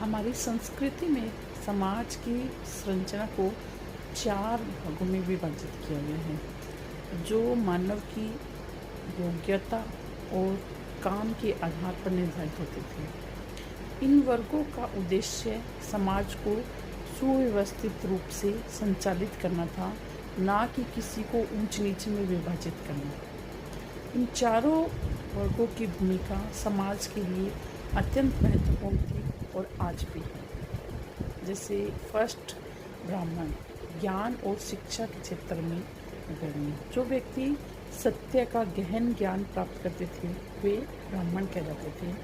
हमारी संस्कृति में समाज की संरचना को 4 भागों में विभाजित किया गया है, जो मानव की योग्यता और काम के आधार पर निर्धारित होते थे। इन वर्गों का उद्देश्य समाज को सुव्यवस्थित रूप से संचालित करना था, ना कि किसी को ऊंच नीच में विभाजित करना। इन चारों वर्गों की भूमिका समाज के लिए अत्यंत महत्वपूर्ण थी और आज भी है। जैसे फर्स्ट, ब्राह्मण, ज्ञान और शिक्षा के क्षेत्र में अग्रणी। जो व्यक्ति सत्य का गहन ज्ञान प्राप्त करते थे वे ब्राह्मण कहलाते थे।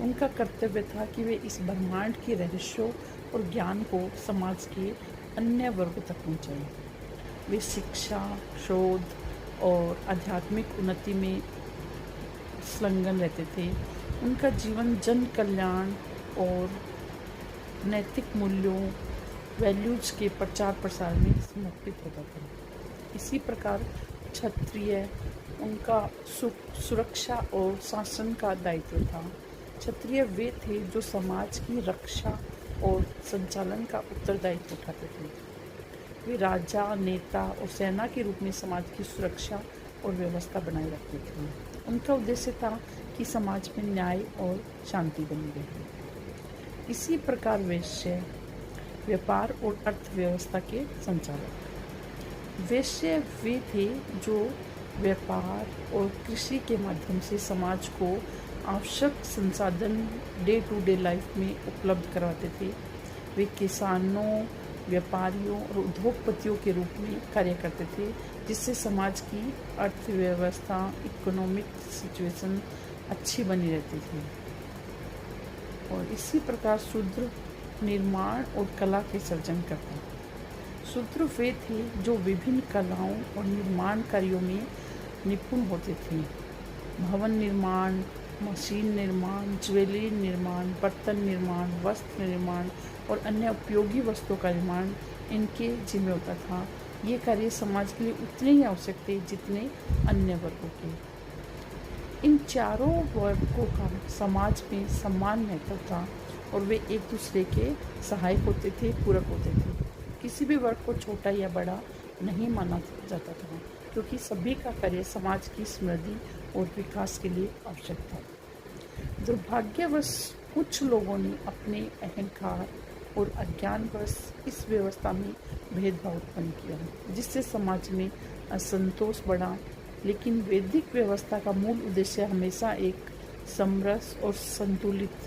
उनका कर्तव्य था कि वे इस ब्रह्मांड के रहस्यों और ज्ञान को समाज के अन्य वर्गों तक पहुँचाएं। वे शिक्षा, शोध और आध्यात्मिक उन्नति में संलग्न रहते थे। उनका जीवन जन कल्याण और नैतिक मूल्यों, वैल्यूज के प्रचार प्रसार में समर्पित होता था। इसी प्रकार क्षत्रिय, उनका सुरक्षा और शासन का दायित्व था। क्षत्रिय वे थे जो समाज की रक्षा और संचालन का उत्तरदायित्व उठाते थे। वे राजा, नेता और सेना के रूप में समाज की सुरक्षा और व्यवस्था बनाए रखते थे। उनका उद्देश्य था कि समाज में न्याय और शांति बनी रहे। इसी प्रकार वैश्य, व्यापार और अर्थव्यवस्था के संचालक। वैश्य वे थे जो व्यापार और कृषि के माध्यम से समाज को आवश्यक संसाधन डे टू डे लाइफ में उपलब्ध करवाते थे। वे किसानों, व्यापारियों और उद्योगपतियों के रूप में कार्य करते थे, जिससे समाज की अर्थव्यवस्था, इकोनॉमिक सिचुएशन अच्छी बनी रहती थी। और इसी प्रकार शूद्र निर्माण और कला के सर्जन करते हैं। शूद्र वे थे जो विभिन्न कलाओं और निर्माण कार्यों में निपुण होते थे। भवन निर्माण, मशीन निर्माण, ज्वेलरी निर्माण, बर्तन निर्माण, वस्त्र निर्माण और अन्य उपयोगी वस्तुओं का निर्माण इनके जिम्मे होता था। ये कार्य समाज के लिए उतने ही आवश्यक थे जितने अन्य वर्गों के। इन चारों वर्गों का समाज में समान महत्व था और वे एक दूसरे के सहायक होते थे, पूरक होते थे। किसी भी वर्ग को छोटा या बड़ा नहीं माना जाता था, क्योंकि सभी का कार्य समाज की समृद्धि और विकास के लिए आवश्यक था। दुर्भाग्यवश कुछ लोगों ने अपने अहंकार और अज्ञानवश इस व्यवस्था में भेदभाव उत्पन्न किया, जिससे समाज में असंतोष बढ़ा। लेकिन वैदिक व्यवस्था का मूल उद्देश्य हमेशा एक समरस और संतुलित